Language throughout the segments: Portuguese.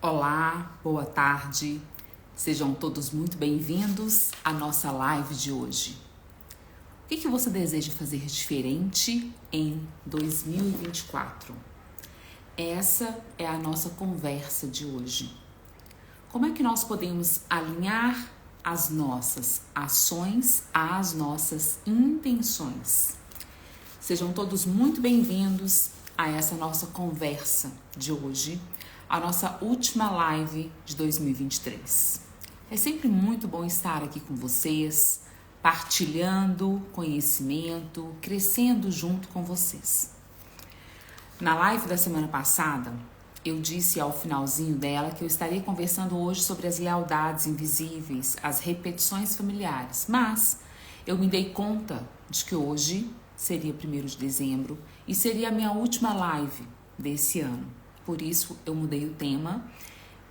Olá, boa tarde, sejam todos muito bem-vindos à nossa live de hoje. O que você deseja fazer diferente em 2024? Essa é a nossa conversa de hoje. Como é que nós podemos alinhar as nossas ações às nossas intenções? Sejam todos muito bem-vindos a essa nossa conversa de hoje, a nossa última live de 2023. É sempre muito bom estar aqui com vocês, partilhando conhecimento, crescendo junto com vocês. Na live da semana passada, eu disse ao finalzinho dela que eu estaria conversando hoje sobre as lealdades invisíveis, as repetições familiares, mas eu me dei conta de que hoje seria 1º de dezembro e seria a minha última live desse ano. Por isso, eu mudei o tema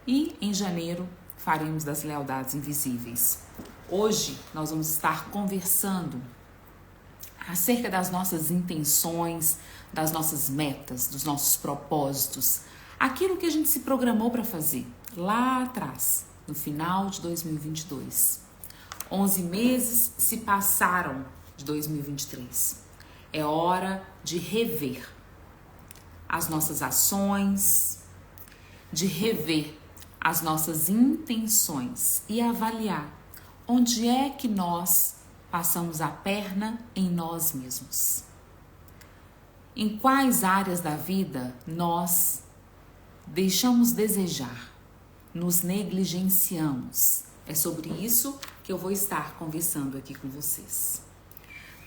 e em janeiro faremos das lealdades invisíveis. Hoje, nós vamos estar conversando acerca das nossas intenções, das nossas metas, dos nossos propósitos, aquilo que a gente se programou para fazer lá atrás, no final de 2022. 11 meses se passaram de 2023. É hora de rever as nossas ações, de rever as nossas intenções e avaliar onde é que nós passamos a perna em nós mesmos. Em quais áreas da vida nós deixamos desejar, nos negligenciamos. É sobre isso que eu vou estar conversando aqui com vocês.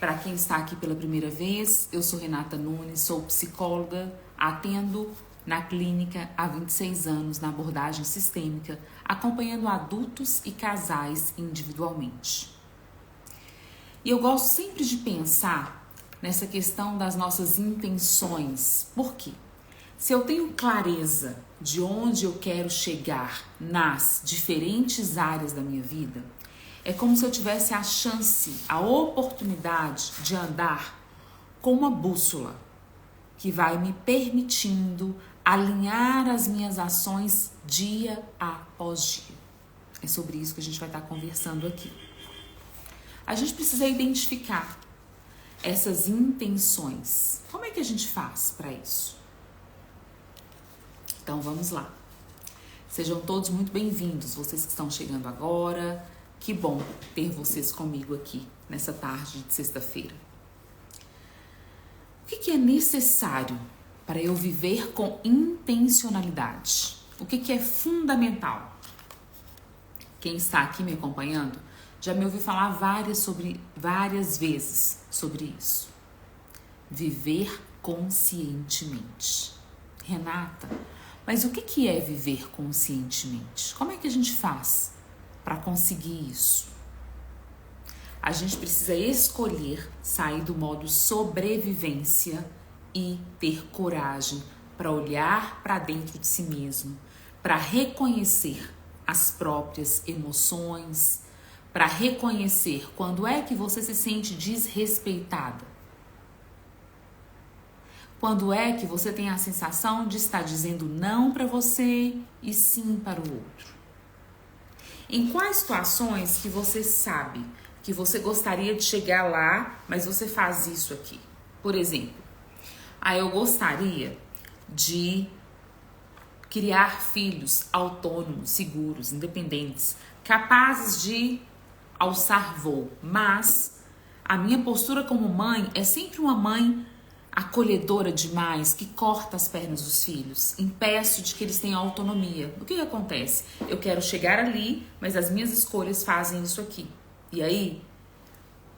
Para quem está aqui pela primeira vez, eu sou Renata Nunes, sou psicóloga, atendo na clínica há 26 anos na abordagem sistêmica, acompanhando adultos e casais individualmente. E eu gosto sempre de pensar nessa questão das nossas intenções. Por quê? Se eu tenho clareza de onde eu quero chegar nas diferentes áreas da minha vida, é como se eu tivesse a chance, a oportunidade de andar com uma bússola que vai me permitindo alinhar as minhas ações dia após dia. É sobre isso que a gente vai estar conversando aqui. A gente precisa identificar essas intenções. Como é que a gente faz para isso? Então vamos lá. Sejam todos muito bem-vindos, vocês que estão chegando agora. Que bom ter vocês comigo aqui nessa tarde de sexta-feira. O que é necessário para eu viver com intencionalidade? O que é fundamental? Quem está aqui me acompanhando já me ouviu falar várias vezes sobre isso. Viver conscientemente. Renata, mas o que é viver conscientemente? Como é que a gente faz para conseguir isso? A gente precisa escolher sair do modo sobrevivência e ter coragem para olhar para dentro de si mesmo, para reconhecer as próprias emoções, para reconhecer quando é que você se sente desrespeitada. Quando é que você tem a sensação de estar dizendo não para você e sim para o outro. Em quais situações que você sabe que você gostaria de chegar lá, mas você faz isso aqui? Por exemplo, eu gostaria de criar filhos autônomos, seguros, independentes, capazes de alçar voo, mas a minha postura como mãe é sempre uma mãe acolhedora demais, que corta as pernas dos filhos, impeço de que eles tenham autonomia. O que acontece? Eu quero chegar ali, mas as minhas escolhas fazem isso aqui. E aí,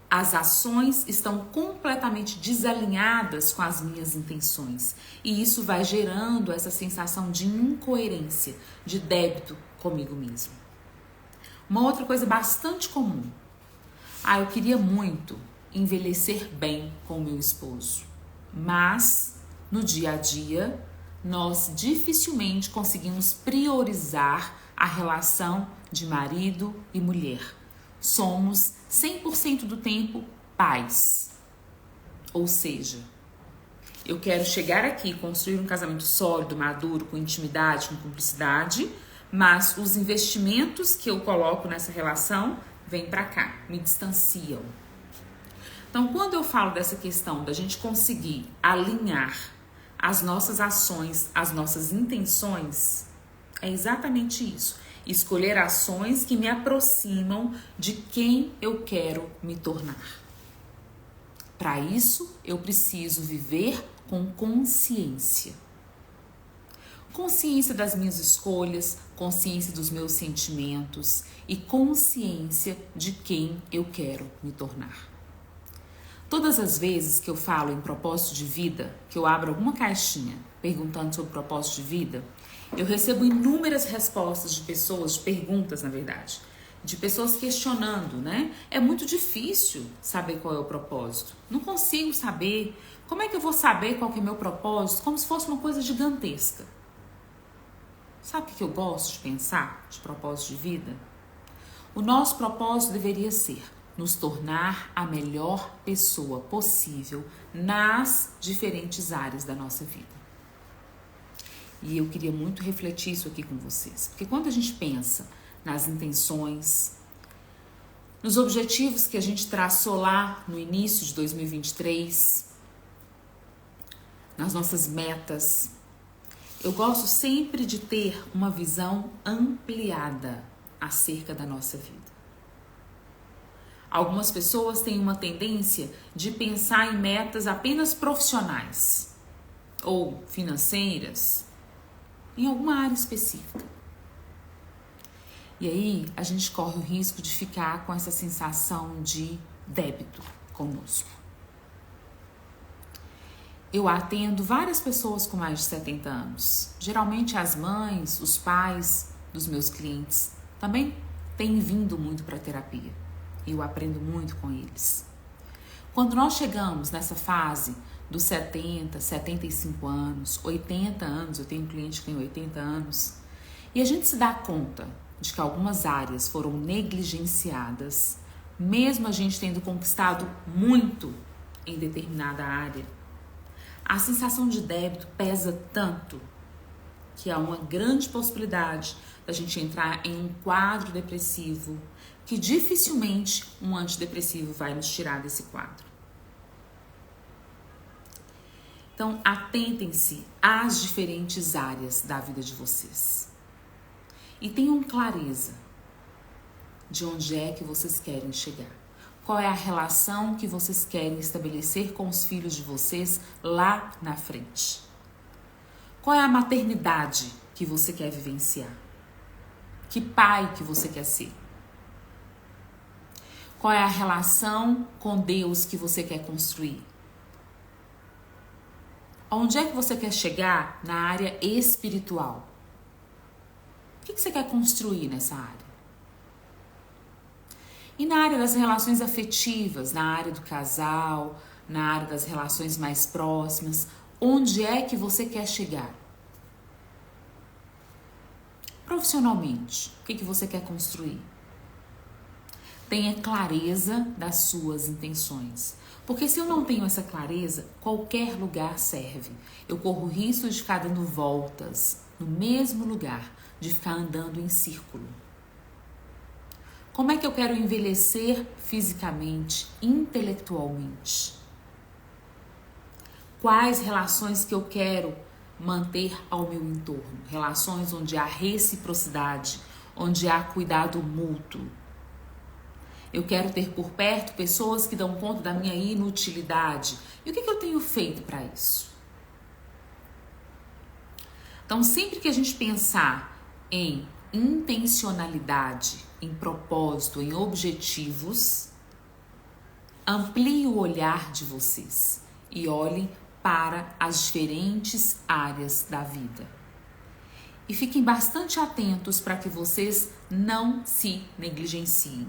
as ações estão completamente desalinhadas com as minhas intenções. E isso vai gerando essa sensação de incoerência, de débito comigo mesmo. Uma outra coisa bastante comum. Eu queria muito envelhecer bem com o meu esposo. Mas, no dia a dia, nós dificilmente conseguimos priorizar a relação de marido e mulher. Somos 100% do tempo pais. Ou seja, Eu quero chegar aqui e construir um casamento sólido, maduro, com intimidade, com cumplicidade, mas os investimentos que eu coloco nessa relação vêm para cá, me distanciam. Então, quando eu falo dessa questão da gente conseguir alinhar as nossas ações, as nossas intenções, é exatamente isso. Escolher ações que me aproximam de quem eu quero me tornar. Para isso, eu preciso viver com consciência. Consciência das minhas escolhas, consciência dos meus sentimentos e consciência de quem eu quero me tornar. Todas as vezes que eu falo em propósito de vida, que eu abro alguma caixinha perguntando sobre propósito de vida, eu recebo inúmeras respostas de pessoas, de perguntas na verdade, de pessoas questionando, né? É muito difícil saber qual é o propósito. Não consigo saber. Como é que eu vou saber qual que é o meu propósito? Como se fosse uma coisa gigantesca. Sabe o que eu gosto de pensar de propósito de vida? O nosso propósito deveria ser nos tornar a melhor pessoa possível nas diferentes áreas da nossa vida. E eu queria muito refletir isso aqui com vocês. Porque quando a gente pensa nas intenções, nos objetivos que a gente traçou lá no início de 2023, nas nossas metas, eu gosto sempre de ter uma visão ampliada acerca da nossa vida. Algumas pessoas têm uma tendência de pensar em metas apenas profissionais ou financeiras, em alguma área específica. E aí a gente corre o risco de ficar com essa sensação de débito conosco. Eu atendo várias pessoas com mais de 70 anos. Geralmente as mães, os pais dos meus clientes também têm vindo muito para a terapia. E eu aprendo muito com eles. Quando nós chegamos nessa fase dos 70, 75 anos, 80 anos, eu tenho um cliente que tem 80 anos, e a gente se dá conta de que algumas áreas foram negligenciadas, mesmo a gente tendo conquistado muito em determinada área, a sensação de débito pesa tanto que há uma grande possibilidade da gente entrar em um quadro depressivo que dificilmente um antidepressivo vai nos tirar desse quadro. Então, atentem-se às diferentes áreas da vida de vocês. E tenham clareza de onde é que vocês querem chegar. Qual é a relação que vocês querem estabelecer com os filhos de vocês lá na frente? Qual é a maternidade que você quer vivenciar? Que pai que você quer ser? Qual é a relação com Deus que você quer construir? Onde é que você quer chegar na área espiritual? O que você quer construir nessa área? E na área das relações afetivas, na área do casal, na área das relações mais próximas, onde é que você quer chegar? Profissionalmente, o que você quer construir? Tenha clareza das suas intenções. Porque se eu não tenho essa clareza, qualquer lugar serve. Eu corro o risco de ficar dando voltas no mesmo lugar, de ficar andando em círculo. Como é que eu quero envelhecer fisicamente, intelectualmente? Quais relações que eu quero manter ao meu entorno? Relações onde há reciprocidade, onde há cuidado mútuo. Eu quero ter por perto pessoas que dão conta da minha inutilidade. E o que eu tenho feito para isso? Então, sempre que a gente pensar em intencionalidade, em propósito, em objetivos, amplie o olhar de vocês e olhem para as diferentes áreas da vida. E fiquem bastante atentos para que vocês não se negligenciem.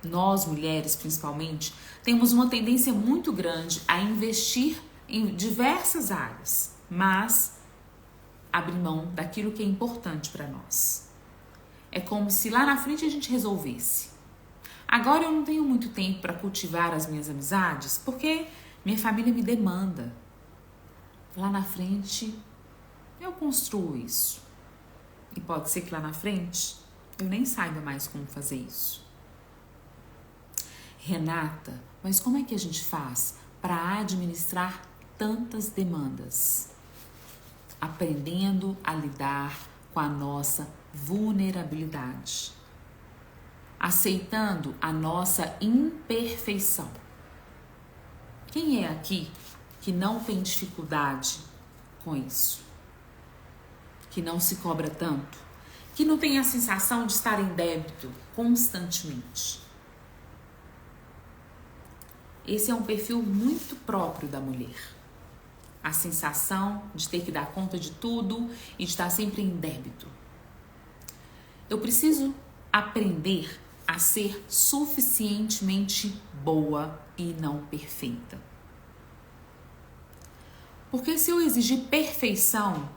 Nós, mulheres principalmente, temos uma tendência muito grande a investir em diversas áreas, mas abrir mão daquilo que é importante para nós. É como se lá na frente a gente resolvesse. Agora eu não tenho muito tempo para cultivar as minhas amizades porque minha família me demanda. lá na frente eu construo isso. E pode ser que lá na frente eu nem saiba mais como fazer isso. Renata, mas como é que a gente faz para administrar tantas demandas? Aprendendo a lidar com a nossa vulnerabilidade. Aceitando a nossa imperfeição. Quem é aqui que não tem dificuldade com isso? Que não se cobra tanto? Que não tem a sensação de estar em débito constantemente? Esse é um perfil muito próprio da mulher. A sensação de ter que dar conta de tudo e de estar sempre em débito. Eu preciso aprender a ser suficientemente boa e não perfeita. Porque se eu exigir perfeição,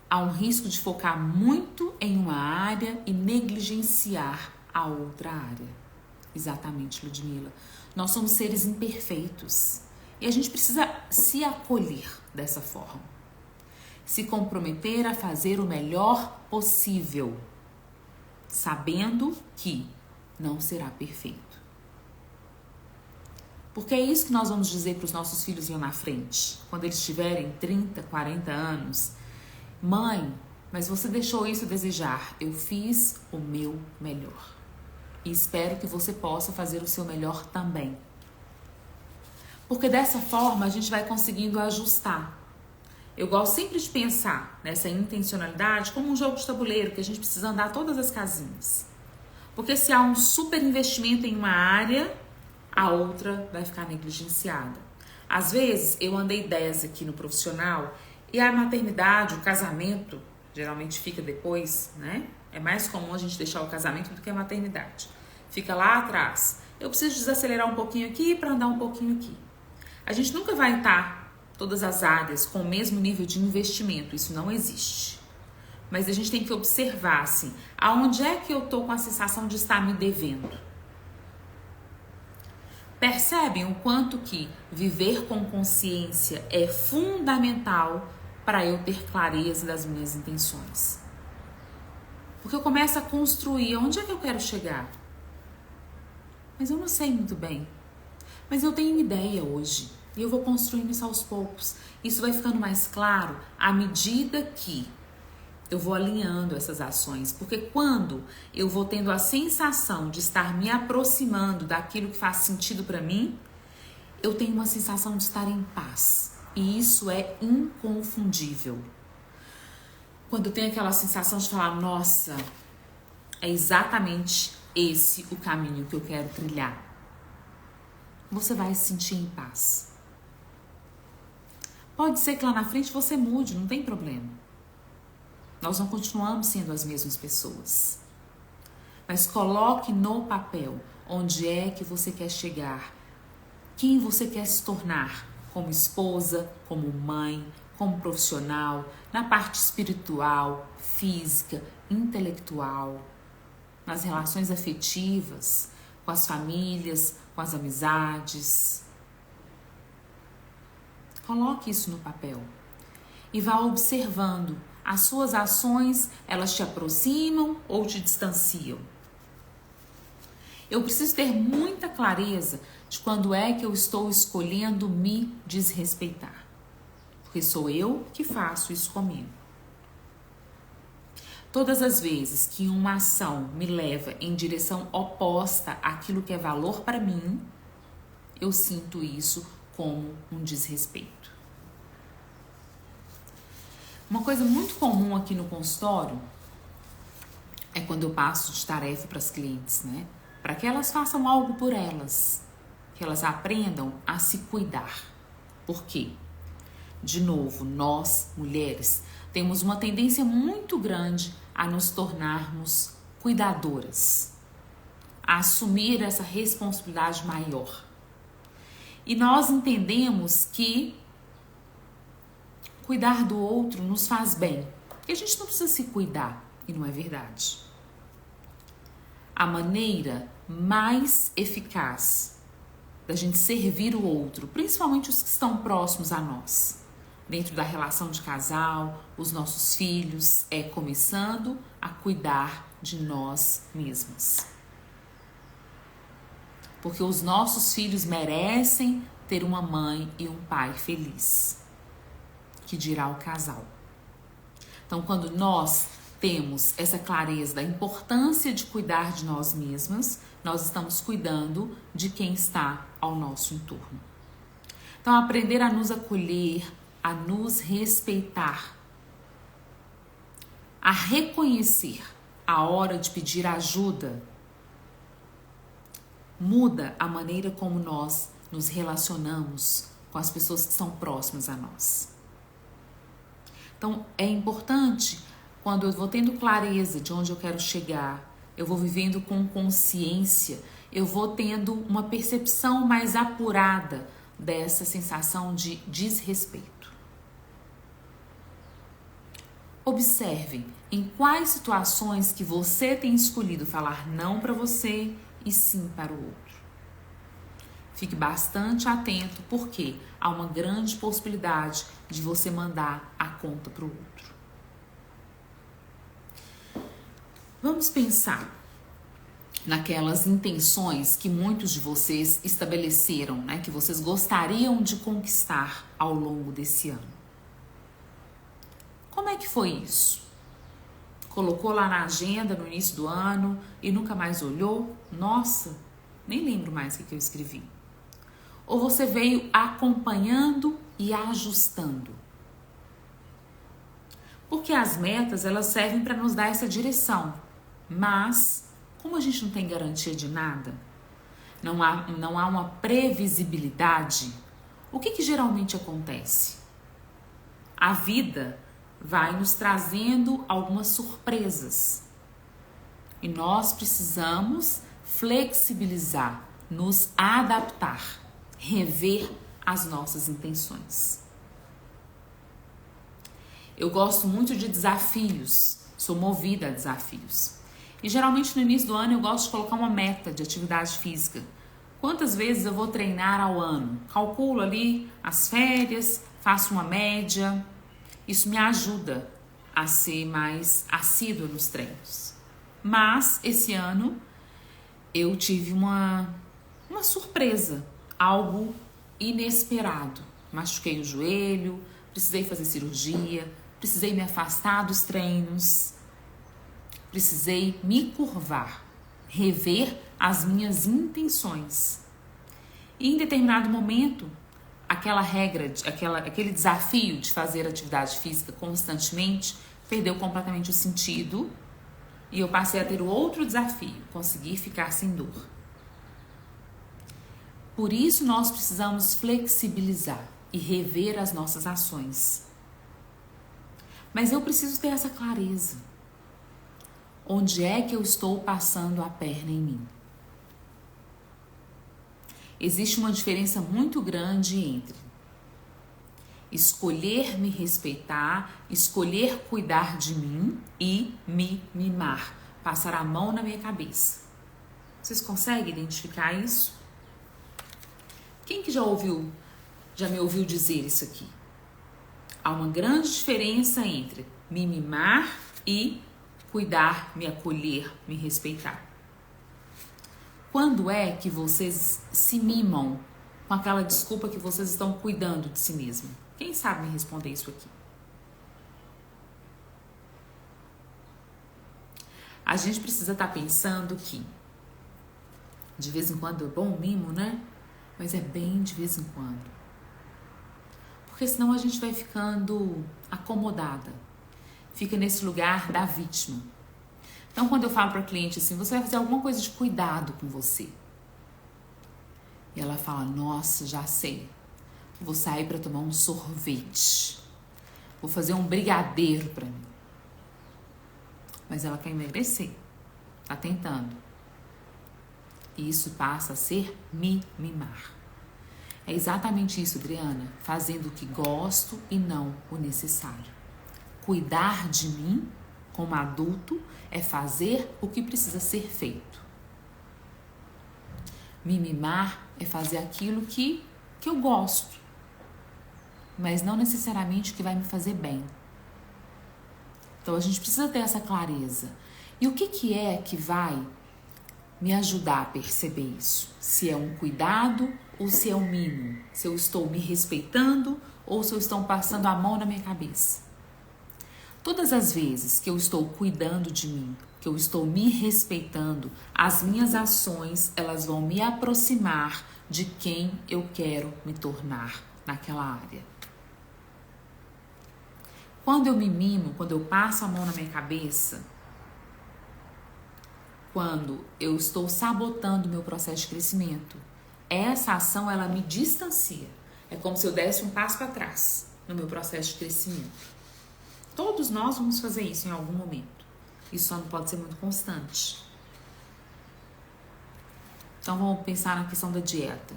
há um risco de focar muito em uma área e negligenciar a outra área. Exatamente, Ludmila. Nós somos seres imperfeitos e a gente precisa se acolher dessa forma. Se comprometer a fazer o melhor possível, sabendo que não será perfeito. Porque é isso que nós vamos dizer para os nossos filhos lá na frente, quando eles tiverem 30, 40 anos. Mãe, mas você deixou isso a desejar. Eu fiz o meu melhor. E espero que você possa fazer o seu melhor também. Porque dessa forma a gente vai conseguindo ajustar. Eu gosto sempre de pensar nessa intencionalidade como um jogo de tabuleiro, que a gente precisa andar todas as casinhas. Porque se há um super investimento em uma área, a outra vai ficar negligenciada. Às vezes, eu andei 10 aqui no profissional e a maternidade, o casamento, geralmente fica depois, né? É mais comum a gente deixar o casamento do que a maternidade. Fica lá atrás. Eu preciso desacelerar um pouquinho aqui para andar um pouquinho aqui. A gente nunca vai estar todas as áreas com o mesmo nível de investimento. Isso não existe. Mas a gente tem que observar, assim, aonde é que eu tô com a sensação de estar me devendo. Percebem o quanto que viver com consciência é fundamental para eu ter clareza das minhas intenções. Porque eu começo a construir onde é que eu quero chegar. Mas eu não sei muito bem. Mas eu tenho uma ideia hoje. E eu vou construindo isso aos poucos. Isso vai ficando mais claro à medida que eu vou alinhando essas ações. Porque quando eu vou tendo a sensação de estar me aproximando daquilo que faz sentido para mim, eu tenho uma sensação de estar em paz. E isso é inconfundível. Quando eu tenho aquela sensação de falar, nossa, é exatamente esse o caminho que eu quero trilhar. Você vai se sentir em paz. Pode ser que lá na frente você mude, não tem problema. Nós não continuamos sendo as mesmas pessoas. Mas coloque no papel onde é que você quer chegar, quem você quer se tornar, como esposa, como mãe, como profissional, na parte espiritual, física, intelectual, nas relações afetivas, com as famílias, com as amizades. Coloque isso no papel e vá observando. As suas ações, elas te aproximam ou te distanciam? Eu preciso ter muita clareza de quando é que eu estou escolhendo me desrespeitar. Porque sou eu que faço isso comigo. Todas as vezes que uma ação me leva em direção oposta àquilo que é valor para mim, eu sinto isso como um desrespeito. Uma coisa muito comum aqui no consultório é quando eu passo de tarefa para as clientes, né? Para que elas façam algo por elas, que elas aprendam a se cuidar. Por quê? De novo, nós, mulheres, temos uma tendência muito grande a nos tornarmos cuidadoras, a assumir essa responsabilidade maior. E nós entendemos que cuidar do outro nos faz bem. E a gente não precisa se cuidar, e não é verdade. A maneira mais eficaz da gente servir o outro, principalmente os que estão próximos a nós, dentro da relação de casal, os nossos filhos, é começando a cuidar de nós mesmas. Porque os nossos filhos merecem ter uma mãe e um pai feliz, que dirá o casal. Então, quando nós temos essa clareza da importância de cuidar de nós mesmas, nós estamos cuidando de quem está ao nosso entorno. Então, aprender a nos acolher, a nos respeitar, a reconhecer a hora de pedir ajuda, muda a maneira como nós nos relacionamos com as pessoas que são próximas a nós. Então, é importante, quando eu vou tendo clareza de onde eu quero chegar, eu vou vivendo com consciência, eu vou tendo uma percepção mais apurada dessa sensação de desrespeito. Observe em quais situações que você tem escolhido falar não para você e sim para o outro. Fique bastante atento, porque há uma grande possibilidade de você mandar a conta para o outro. Vamos pensar naquelas intenções que muitos de vocês estabeleceram, né, que vocês gostariam de conquistar ao longo desse ano. Como é que foi isso? Colocou lá na agenda no início do ano e nunca mais olhou? Nossa, nem lembro mais o que eu escrevi. Ou você veio acompanhando e ajustando? Porque as metas, elas servem para nos dar essa direção. Mas, como a gente não tem garantia de nada, não há uma previsibilidade, o que geralmente acontece? A vida vai nos trazendo algumas surpresas. E nós precisamos flexibilizar, nos adaptar, rever as nossas intenções. Eu gosto muito de desafios, sou movida a desafios. E geralmente no início do ano eu gosto de colocar uma meta de atividade física. Quantas vezes eu vou treinar ao ano? Calculo ali as férias, faço uma média. Isso me ajuda a ser mais assídua nos treinos. Mas esse ano eu tive uma surpresa, algo inesperado. Machuquei o joelho, precisei fazer cirurgia, precisei me afastar dos treinos, precisei me curvar, rever as minhas intenções. E em determinado momento, aquele desafio de fazer atividade física constantemente perdeu completamente o sentido e eu passei a ter o outro desafio, conseguir ficar sem dor. Por isso nós precisamos flexibilizar e rever as nossas ações. Mas eu preciso ter essa clareza. Onde é que eu estou passando a perna em mim? Existe uma diferença muito grande entre escolher me respeitar, escolher cuidar de mim e me mimar, passar a mão na minha cabeça. Vocês conseguem identificar isso? Quem que já me ouviu dizer isso aqui? Há uma grande diferença entre me mimar e cuidar, me acolher, me respeitar. Quando é que vocês se mimam com aquela desculpa que vocês estão cuidando de si mesmo? Quem sabe me responder isso aqui? A gente precisa estar pensando que de vez em quando é bom o mimo, né? Mas é bem de vez em quando. Porque senão a gente vai ficando acomodada. Fica nesse lugar da vítima. Então, quando eu falo para a cliente assim, você vai fazer alguma coisa de cuidado com você. E ela fala, nossa, já sei. Vou sair para tomar um sorvete. Vou fazer um brigadeiro para mim. Mas ela quer emagrecer. Tá tentando. E isso passa a ser me mimar. É exatamente isso, Adriana. Fazendo o que gosto e não o necessário. Cuidar de mim, como adulto, é fazer o que precisa ser feito. Me mimar é fazer aquilo que eu gosto. mas não necessariamente o que vai me fazer bem. Então a gente precisa ter essa clareza. E o que é que vai me ajudar a perceber isso? Se é um cuidado ou se é um mimo? Se eu estou me respeitando ou se eu estou passando a mão na minha cabeça? Todas as vezes que eu estou cuidando de mim, que eu estou me respeitando, as minhas ações, elas vão me aproximar de quem eu quero me tornar naquela área. Quando eu me mimo, quando eu passo a mão na minha cabeça, quando eu estou sabotando o meu processo de crescimento, essa ação, ela me distancia. É como se eu desse um passo para trás no meu processo de crescimento. Todos nós vamos fazer isso em algum momento. Isso só não pode ser muito constante. Então vamos pensar na questão da dieta.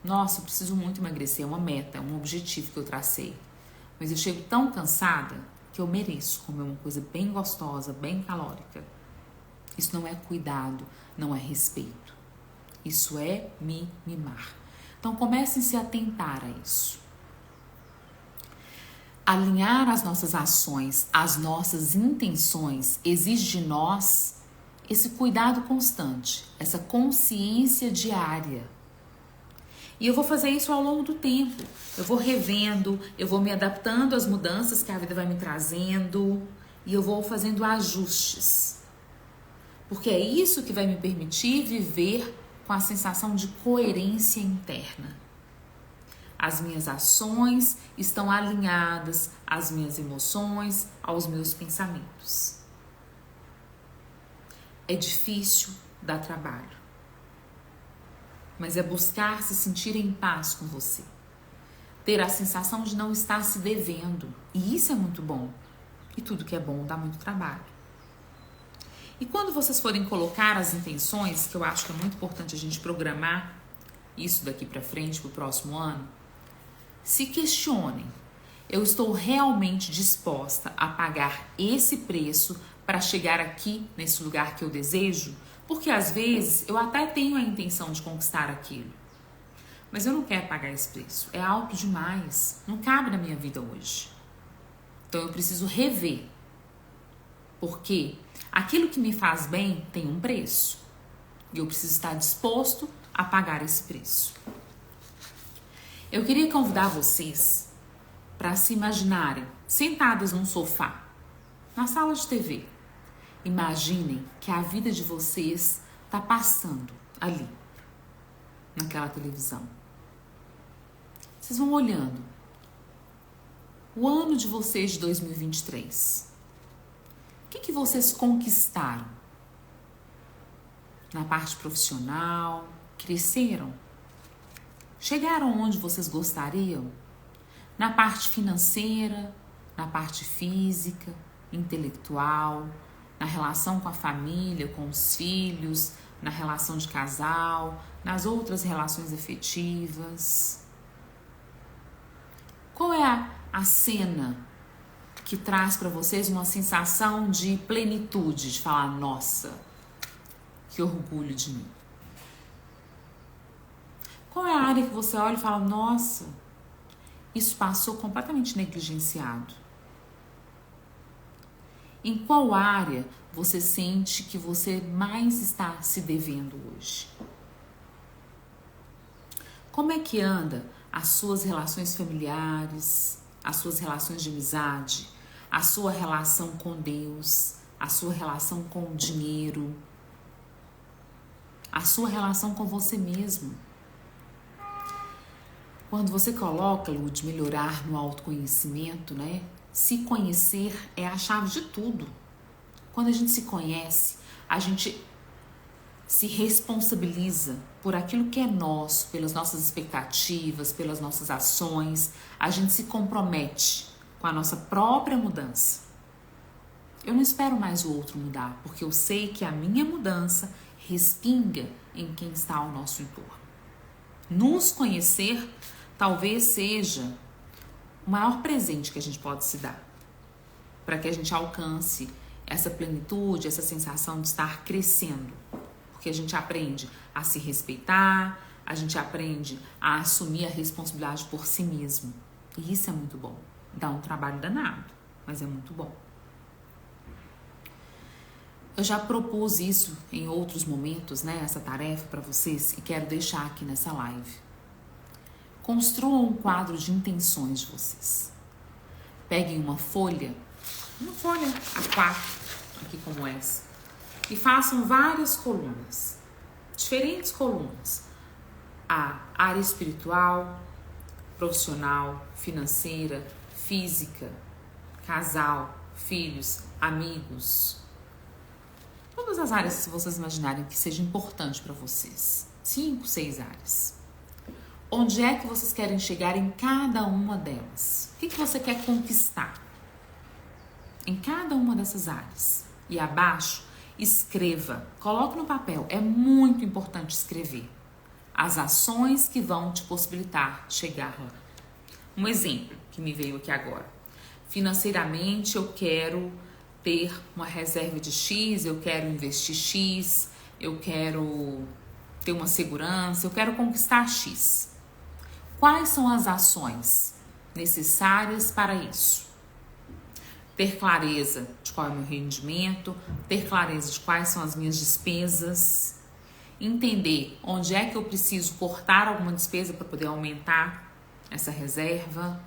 Nossa, eu preciso muito emagrecer, é uma meta, é um objetivo que eu tracei. Mas eu chego tão cansada que eu mereço comer uma coisa bem gostosa, bem calórica. Isso não é cuidado, não é respeito. Isso é me mimar. Então comecem a se atentar a isso. Alinhar as nossas ações, as nossas intenções, exige de nós esse cuidado constante, essa consciência diária. E eu vou fazer isso ao longo do tempo. Eu vou revendo, eu vou me adaptando às mudanças que a vida vai me trazendo e eu vou fazendo ajustes. Porque é isso que vai me permitir viver com a sensação de coerência interna. As minhas ações estão alinhadas às minhas emoções, aos meus pensamentos. É difícil, dá trabalho. Mas é buscar se sentir em paz com você. Ter a sensação de não estar se devendo. E isso é muito bom. E tudo que é bom dá muito trabalho. E quando vocês forem colocar as intenções, que eu acho que é muito importante a gente programar isso daqui para frente, para o próximo ano, se questionem. Eu estou realmente disposta a pagar esse preço para chegar aqui, nesse lugar que eu desejo? Porque às vezes eu até tenho a intenção de conquistar aquilo, mas eu não quero pagar esse preço. É alto demais, não cabe na minha vida hoje. Então eu preciso rever, porque aquilo que me faz bem tem um preço e eu preciso estar disposto a pagar esse preço. Eu queria convidar vocês para se imaginarem sentadas num sofá, na sala de TV. Imaginem que a vida de vocês está passando ali, naquela televisão. Vocês vão olhando o ano de vocês de 2023. O que vocês conquistaram? Na parte profissional, cresceram? Chegaram onde vocês gostariam? Na parte financeira, na parte física, intelectual, na relação com a família, com os filhos, na relação de casal, nas outras relações afetivas. Qual é a cena que traz para vocês uma sensação de plenitude, de falar, nossa, que orgulho de mim? Qual é a área que você olha e fala, nossa, isso passou completamente negligenciado? Em qual área você sente que você mais está se devendo hoje? Como é que anda as suas relações familiares, as suas relações de amizade, a sua relação com Deus, a sua relação com o dinheiro, a sua relação com você mesmo? Quando você coloca, Lu, de melhorar no autoconhecimento, né? Se conhecer é a chave de tudo. Quando a gente se conhece, a gente se responsabiliza por aquilo que é nosso, pelas nossas expectativas, pelas nossas ações. A gente se compromete com a nossa própria mudança. Eu não espero mais o outro mudar, porque eu sei que a minha mudança respinga em quem está ao nosso entorno. Nos conhecer talvez seja o maior presente que a gente pode se dar, para que a gente alcance essa plenitude, essa sensação de estar crescendo. Porque a gente aprende a se respeitar, a gente aprende a assumir a responsabilidade por si mesmo. E isso é muito bom. Dá um trabalho danado, mas é muito bom. Eu já propus isso em outros momentos, né? Essa tarefa para vocês, e quero deixar aqui nessa live. Construam um quadro de intenções de vocês. Peguem uma folha A4, aqui como essa, e façam várias colunas, diferentes colunas. A área espiritual, profissional, financeira, física, casal, filhos, amigos. Todas as áreas que vocês imaginarem que seja importante para vocês. 5, 6 áreas. Onde é que vocês querem chegar em cada uma delas? O que você quer conquistar em cada uma dessas áreas? E abaixo, escreva. Coloque no papel. É muito importante escrever as ações que vão te possibilitar chegar lá. Um exemplo que me veio aqui agora. Financeiramente, eu quero ter uma reserva de X, eu quero investir X, eu quero ter uma segurança, eu quero conquistar X. Quais são as ações necessárias para isso? Ter clareza de qual é o meu rendimento, ter clareza de quais são as minhas despesas, entender onde é que eu preciso cortar alguma despesa para poder aumentar essa reserva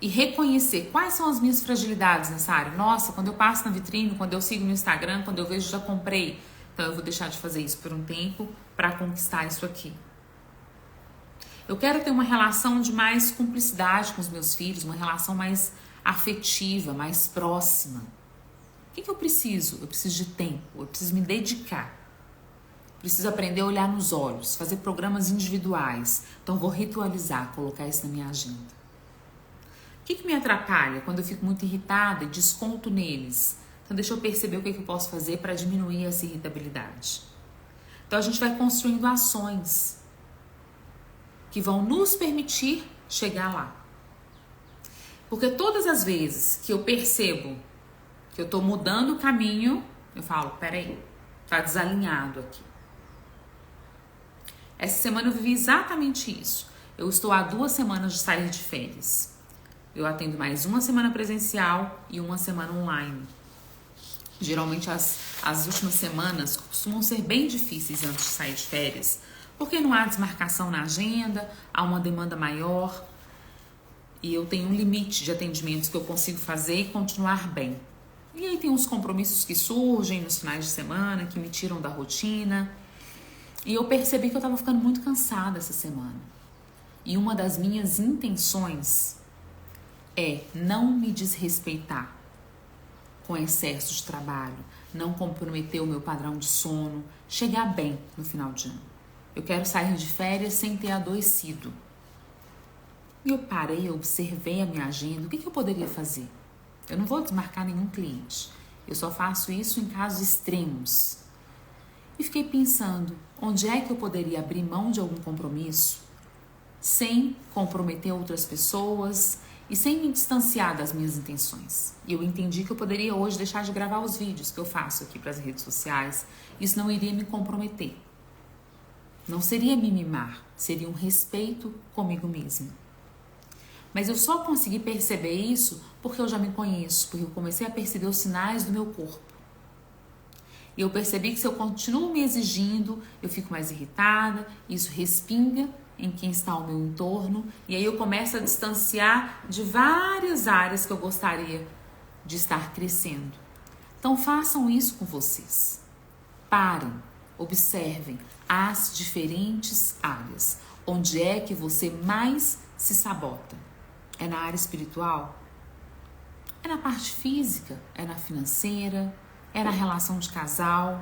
e reconhecer quais são as minhas fragilidades nessa área. Nossa, quando eu passo na vitrine, quando eu sigo no Instagram, quando eu vejo já comprei, então eu vou deixar de fazer isso por um tempo para conquistar isso aqui. Eu quero ter uma relação de mais cumplicidade com os meus filhos, uma relação mais afetiva, mais próxima. O que eu preciso? Eu preciso de tempo, eu preciso me dedicar. Preciso aprender a olhar nos olhos, fazer programas individuais. Então vou ritualizar, colocar isso na minha agenda. O que me atrapalha quando eu fico muito irritada e desconto neles? Então deixa eu perceber o que eu posso fazer para diminuir essa irritabilidade. Então a gente vai construindo ações que vão nos permitir chegar lá. Porque todas as vezes que eu percebo que eu estou mudando o caminho, eu falo, peraí, tá desalinhado aqui. Essa semana eu vivi exatamente isso. Eu estou há 2 semanas de sair de férias. Eu atendo mais 1 semana presencial e 1 semana online. Geralmente as últimas semanas costumam ser bem difíceis antes de sair de férias, porque não há desmarcação na agenda, há uma demanda maior e eu tenho um limite de atendimentos que eu consigo fazer e continuar bem. E aí tem uns compromissos que surgem nos finais de semana, que me tiram da rotina. E eu percebi que eu estava ficando muito cansada essa semana. E uma das minhas intenções é não me desrespeitar com excesso de trabalho, não comprometer o meu padrão de sono, chegar bem no final de ano. Eu quero sair de férias sem ter adoecido. E eu parei, eu observei a minha agenda, o que eu poderia fazer? Eu não vou desmarcar nenhum cliente, eu só faço isso em casos extremos. E fiquei pensando, onde é que eu poderia abrir mão de algum compromisso sem comprometer outras pessoas e sem me distanciar das minhas intenções. E eu entendi que eu poderia hoje deixar de gravar os vídeos que eu faço aqui para as redes sociais. Isso não iria me comprometer. Não seria me mimar, seria um respeito comigo mesma. Mas eu só consegui perceber isso porque eu já me conheço, porque eu comecei a perceber os sinais do meu corpo. E eu percebi que se eu continuo me exigindo, eu fico mais irritada, isso respinga em quem está ao meu entorno, e aí eu começo a distanciar de várias áreas que eu gostaria de estar crescendo. Então façam isso com vocês. Parem, observem as diferentes áreas. Onde é que você mais se sabota? É na área espiritual? É na parte física? É na financeira? É na relação de casal?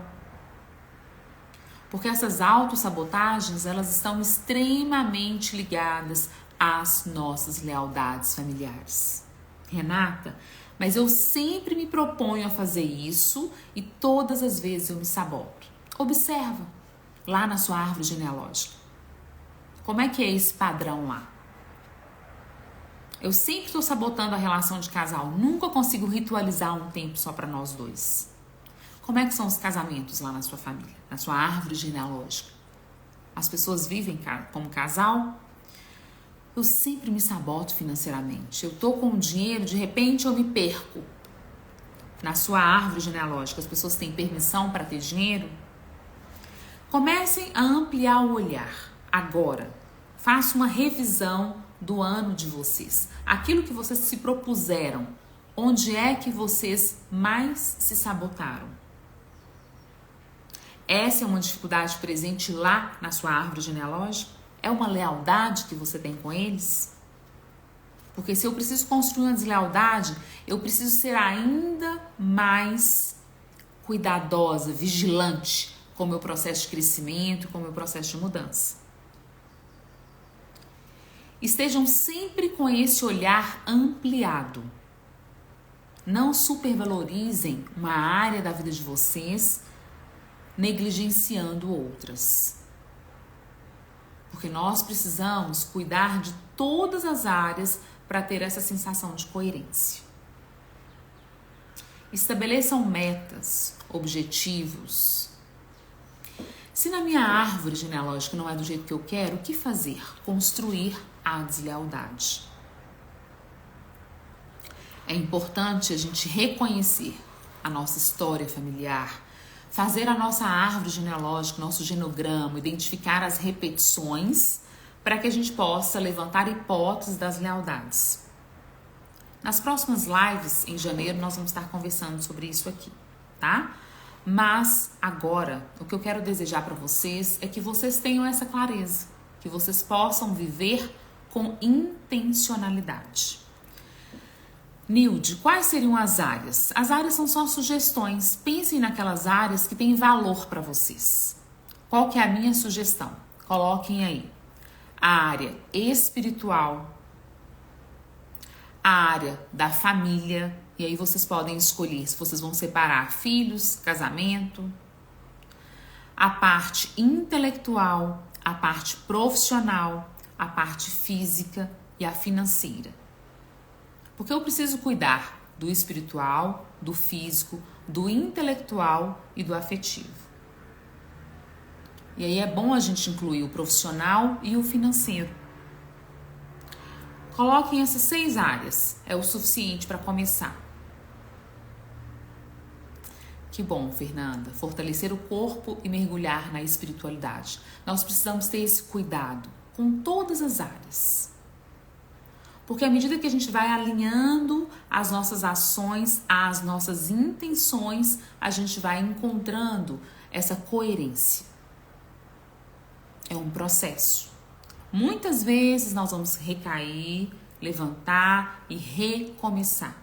Porque essas autossabotagens, elas estão extremamente ligadas às nossas lealdades familiares. Renata, mas eu sempre me proponho a fazer isso e todas as vezes eu me saboto. Observa lá na sua árvore genealógica. Como é que é esse padrão lá? Eu sempre estou sabotando a relação de casal. Nunca consigo ritualizar um tempo só para nós dois. Como é que são os casamentos lá na sua família, na sua árvore genealógica? As pessoas vivem como casal? Eu sempre me saboto financeiramente. Eu tô com dinheiro, de repente eu me perco. Na sua árvore genealógica, as pessoas têm permissão para ter dinheiro? Comecem a ampliar o olhar agora. Faça uma revisão do ano de vocês. Aquilo que vocês se propuseram. Onde é que vocês mais se sabotaram? Essa é uma dificuldade presente lá na sua árvore genealógica? É uma lealdade que você tem com eles? Porque se eu preciso construir uma deslealdade, eu preciso ser ainda mais cuidadosa, vigilante com o meu processo de crescimento, com o meu processo de mudança. Estejam sempre com esse olhar ampliado. Não supervalorizem uma área da vida de vocês, negligenciando outras. Porque nós precisamos cuidar de todas as áreas para ter essa sensação de coerência. Estabeleçam metas, objetivos. Se na minha árvore genealógica não é do jeito que eu quero, o que fazer? Construir a deslealdade. É importante a gente reconhecer a nossa história familiar, fazer a nossa árvore genealógica, nosso genograma, identificar as repetições para que a gente possa levantar hipóteses das lealdades. Nas próximas lives, em janeiro, nós vamos estar conversando sobre isso aqui, tá? Mas agora, o que eu quero desejar para vocês é que vocês tenham essa clareza, que vocês possam viver com intencionalidade. Nilde, quais seriam as áreas? As áreas são só sugestões. Pensem naquelas áreas que têm valor para vocês. Qual que é a minha sugestão? Coloquem aí. A área espiritual, a área da família, e aí vocês podem escolher se vocês vão separar filhos, casamento, a parte intelectual, a parte profissional, a parte física e a financeira. Porque eu preciso cuidar do espiritual, do físico, do intelectual e do afetivo. E aí é bom a gente incluir o profissional e o financeiro. Coloquem essas 6 áreas, é o suficiente para começar. Que bom, Fernanda, fortalecer o corpo e mergulhar na espiritualidade. Nós precisamos ter esse cuidado com todas as áreas. Porque à medida que a gente vai alinhando as nossas ações às nossas intenções, a gente vai encontrando essa coerência. É um processo. Muitas vezes nós vamos recair, levantar e recomeçar.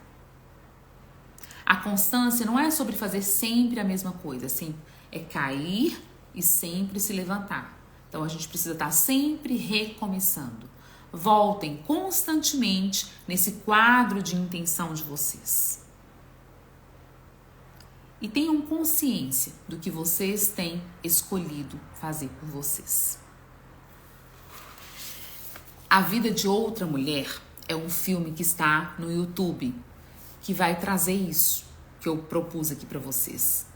A constância não é sobre fazer sempre a mesma coisa, assim, é cair e sempre se levantar. Então a gente precisa estar sempre recomeçando. Voltem constantemente nesse quadro de intenção de vocês. E tenham consciência do que vocês têm escolhido fazer por vocês. A Vida de Outra Mulher é um filme que está no YouTube, que vai trazer isso que eu propus aqui para vocês.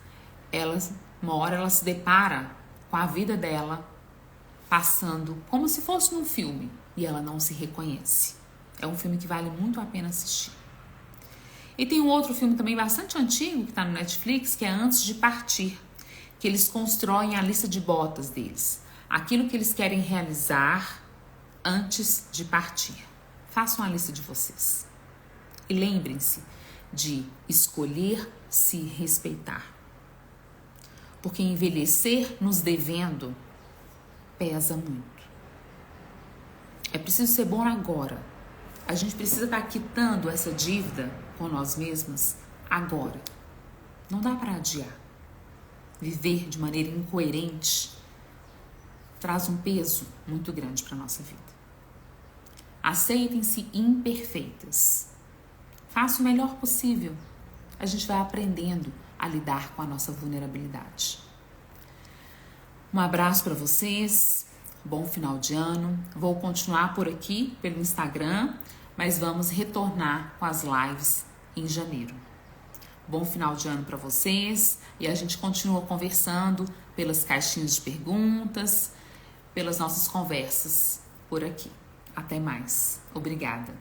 Uma hora ela se depara com a vida dela passando como se fosse num filme. E ela não se reconhece. É um filme que vale muito a pena assistir. E tem um outro filme também bastante antigo, que está no Netflix, que é Antes de Partir, que eles constroem a lista de botas deles. Aquilo que eles querem realizar antes de partir. Façam a lista de vocês. E lembrem-se de escolher se respeitar. Porque envelhecer nos devendo pesa muito. É preciso ser bom agora. A gente precisa estar quitando essa dívida com nós mesmas agora. Não dá para adiar. Viver de maneira incoerente traz um peso muito grande para a nossa vida. Aceitem-se imperfeitas. Faça o melhor possível. A gente vai aprendendo a lidar com a nossa vulnerabilidade. Um abraço para vocês. Bom final de ano. Vou continuar por aqui pelo Instagram, mas vamos retornar com as lives em janeiro. Bom final de ano para vocês e a gente continua conversando pelas caixinhas de perguntas, pelas nossas conversas por aqui. Até mais. Obrigada.